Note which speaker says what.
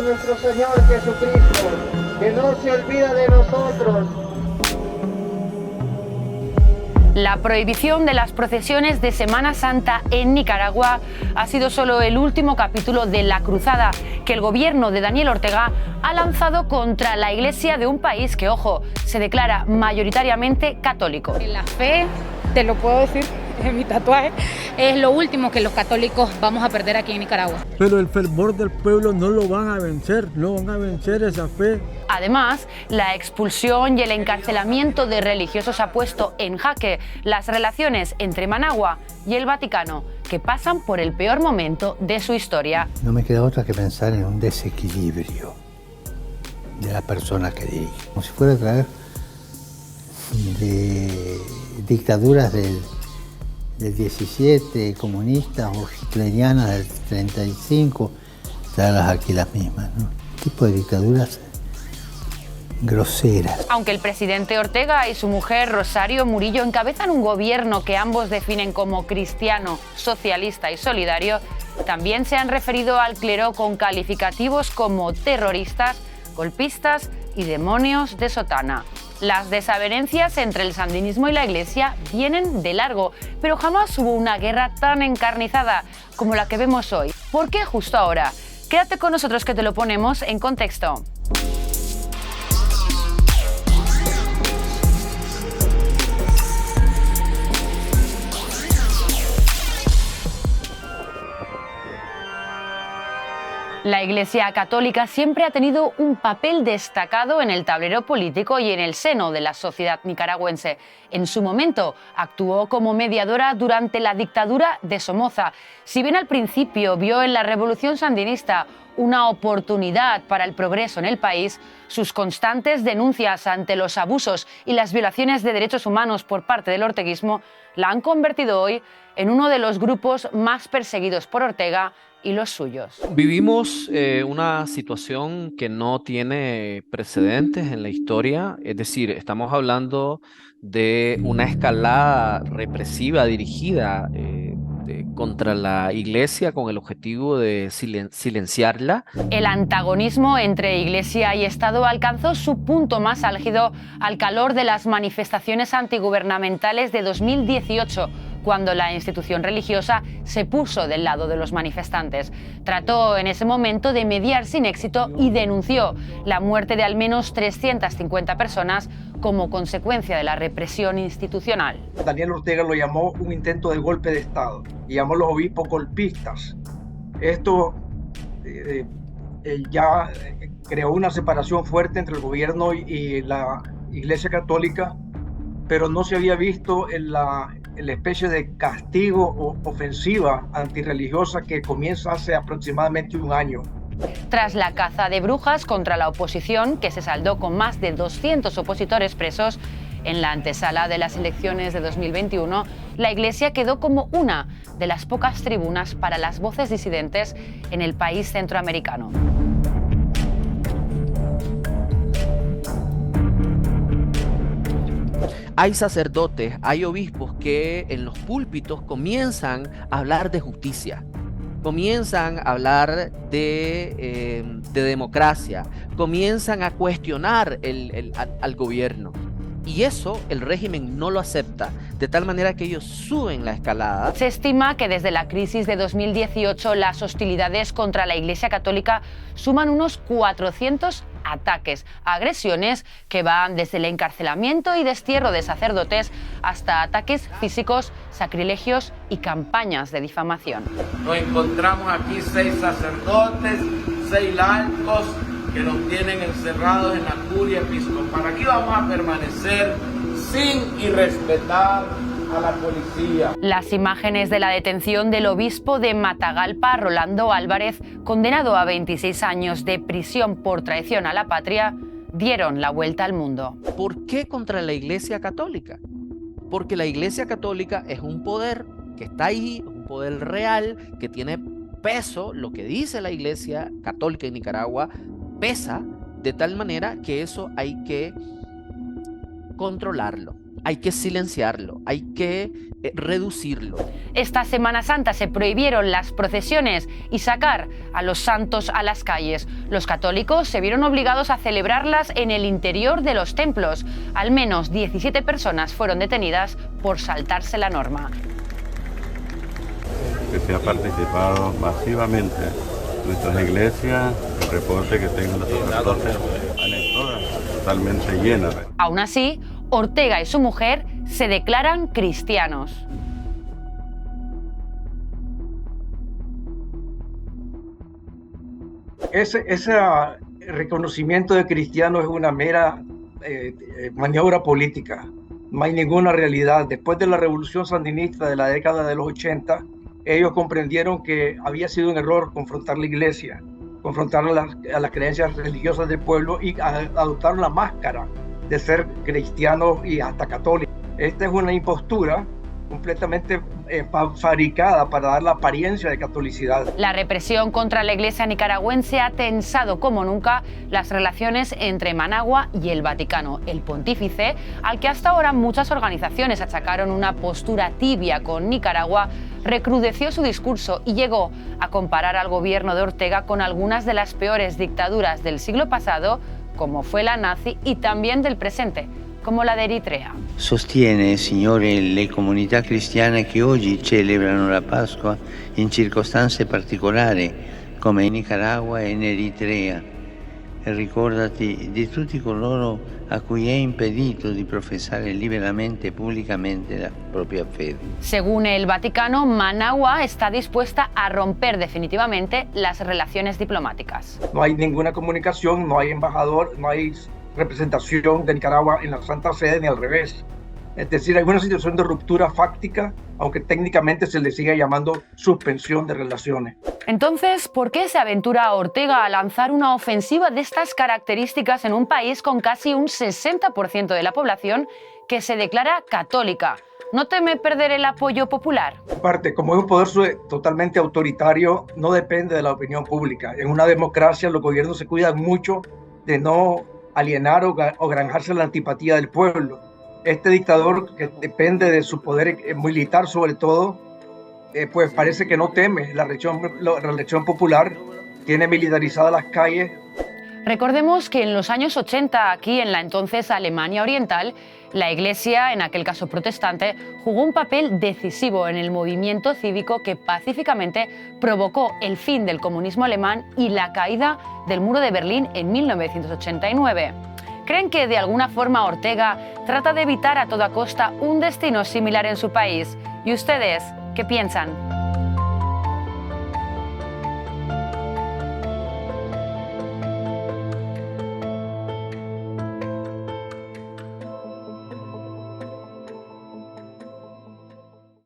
Speaker 1: nuestro Señor Jesucristo, que no se olvida de nosotros.
Speaker 2: La prohibición de las procesiones de Semana Santa en Nicaragua ha sido solo el último capítulo de la cruzada que el gobierno de Daniel Ortega ha lanzado contra la Iglesia de un país que, ojo, se declara mayoritariamente católico.
Speaker 3: La fe, te lo puedo decir, en mi tatuaje, es lo último que los católicos vamos a perder aquí en Nicaragua.
Speaker 4: Pero el fervor del pueblo no lo van a vencer, no van a vencer esa fe.
Speaker 2: Además, la expulsión y el encarcelamiento de religiosos ha puesto en jaque las relaciones entre Managua y el Vaticano, que pasan por el peor momento de su historia.
Speaker 5: No me queda otra que pensar en un desequilibrio de la persona que dirige. Como si fuera a traer de dictaduras del 17, comunistas o hitlerianas del 35, traerlas aquí las mismas, ¿no? Tipo de dictaduras groseras.
Speaker 2: Aunque el presidente Ortega y su mujer Rosario Murillo encabezan un gobierno que ambos definen como cristiano, socialista y solidario, también se han referido al clero con calificativos como terroristas, golpistas y demonios de sotana. Las desavenencias entre el sandinismo y la Iglesia vienen de largo, pero jamás hubo una guerra tan encarnizada como la que vemos hoy. ¿Por qué justo ahora? Quédate con nosotros que te lo ponemos en contexto. La Iglesia Católica siempre ha tenido un papel destacado en el tablero político y en el seno de la sociedad nicaragüense. En su momento actuó como mediadora durante la dictadura de Somoza. Si bien al principio vio en la revolución sandinista una oportunidad para el progreso en el país, sus constantes denuncias ante los abusos y las violaciones de derechos humanos por parte del orteguismo la han convertido hoy en uno de los grupos más perseguidos por Ortega y los suyos.
Speaker 6: Vivimos una situación que no tiene precedentes en la historia, es decir, estamos hablando de una escalada represiva dirigida contra la Iglesia con el objetivo de silenciarla.
Speaker 2: El antagonismo entre Iglesia y Estado alcanzó su punto más álgido al calor de las manifestaciones antigubernamentales de 2018, cuando la institución religiosa se puso del lado de los manifestantes. Trató en ese momento de mediar sin éxito y denunció la muerte de al menos 350 personas como consecuencia de la represión institucional.
Speaker 1: Daniel Ortega lo llamó un intento de golpe de Estado y llamó a los obispos golpistas. Esto ya creó una separación fuerte entre el gobierno y la Iglesia Católica, pero no se había visto en la especie de castigo o ofensiva antirreligiosa que comienza hace aproximadamente un año.
Speaker 2: Tras la caza de brujas contra la oposición, que se saldó con más de 200 opositores presos, en la antesala de las elecciones de 2021, la Iglesia quedó como una de las pocas tribunas para las voces disidentes en el país centroamericano.
Speaker 6: Hay sacerdotes, hay obispos que en los púlpitos comienzan a hablar de justicia, comienzan a hablar de democracia, comienzan a cuestionar al gobierno. Y eso el régimen no lo acepta, de tal manera que ellos suben la escalada.
Speaker 2: Se estima que desde la crisis de 2018 las hostilidades contra la Iglesia Católica suman unos 400 ataques, agresiones que van desde el encarcelamiento y destierro de sacerdotes hasta ataques físicos, sacrilegios y campañas de difamación.
Speaker 7: Nos encontramos aquí 6 sacerdotes, 6 laicos que nos tienen encerrados en la curia episcopal. Aquí vamos a permanecer sin irrespetar a la policía.
Speaker 2: Las imágenes de la detención del obispo de Matagalpa, Rolando Álvarez, condenado a 26 años de prisión por traición a la patria, dieron la vuelta al mundo.
Speaker 6: ¿Por qué contra la Iglesia Católica? Porque la Iglesia Católica es un poder que está ahí, un poder real, que tiene peso. Lo que dice la Iglesia Católica en Nicaragua pesa, de tal manera que eso hay que controlarlo. hay que silenciarlo, hay que reducirlo.
Speaker 2: Esta Semana Santa se prohibieron las procesiones y sacar a los santos a las calles. Los católicos se vieron obligados a celebrarlas en el interior de los templos. Al menos 17 personas fueron detenidas por saltarse la norma.
Speaker 8: Que se ha participado masivamente en nuestras iglesias, el reporte que tengo los sacerdotes, todas totalmente llenas.
Speaker 2: Aún así, Ortega y su mujer se declaran cristianos.
Speaker 1: Ese reconocimiento de cristianos es una mera maniobra política. No hay ninguna realidad. Después de la revolución sandinista de la década de los 80, ellos comprendieron que había sido un error confrontar la iglesia, confrontar a las creencias religiosas del pueblo y adoptar la máscara de ser cristianos y hasta católicos. Esta es una impostura completamente fabricada para dar la apariencia de catolicidad.
Speaker 2: La represión contra la iglesia nicaragüense ha tensado como nunca las relaciones entre Managua y el Vaticano. El pontífice, al que hasta ahora muchas organizaciones achacaron una postura tibia con Nicaragua, recrudeció su discurso y llegó a comparar al gobierno de Ortega con algunas de las peores dictaduras del siglo pasado, como fue la nazi, y también del presente, como la de Eritrea.
Speaker 5: Sostiene, Signore, le comunità cristiane che oggi celebrano la Pasqua in circostanze particolari, come in Nicaragua e in Eritrea. E ricordati di tutti coloro a cui è impedito di professare liberamente e pubblicamente la propria fede.
Speaker 2: Según el Vaticano, Managua está dispuesta a romper definitivamente las relaciones diplomáticas.
Speaker 1: No hay ninguna comunicación, no hay embajador, no hay representación de Nicaragua en la Santa Sede ni al revés. Es decir, hay una situación de ruptura fáctica, aunque técnicamente se le sigue llamando suspensión de relaciones.
Speaker 2: Entonces, ¿por qué se aventura Ortega a lanzar una ofensiva de estas características en un país con casi un 60% de la población que se declara católica? ¿No teme perder el apoyo popular?
Speaker 1: Aparte, como es un poder totalmente autoritario, no depende de la opinión pública. En una democracia los gobiernos se cuidan mucho de no alienar o granjarse la antipatía del pueblo. Este dictador, que depende de su poder militar sobre todo, pues parece que no teme la reelección popular, tiene militarizadas las calles.
Speaker 2: Recordemos que en los años 80, aquí en la entonces Alemania Oriental, la Iglesia, en aquel caso protestante, jugó un papel decisivo en el movimiento cívico que pacíficamente provocó el fin del comunismo alemán y la caída del muro de Berlín en 1989. ¿Creen que de alguna forma Ortega trata de evitar a toda costa un destino similar en su país? ¿Y ustedes qué piensan?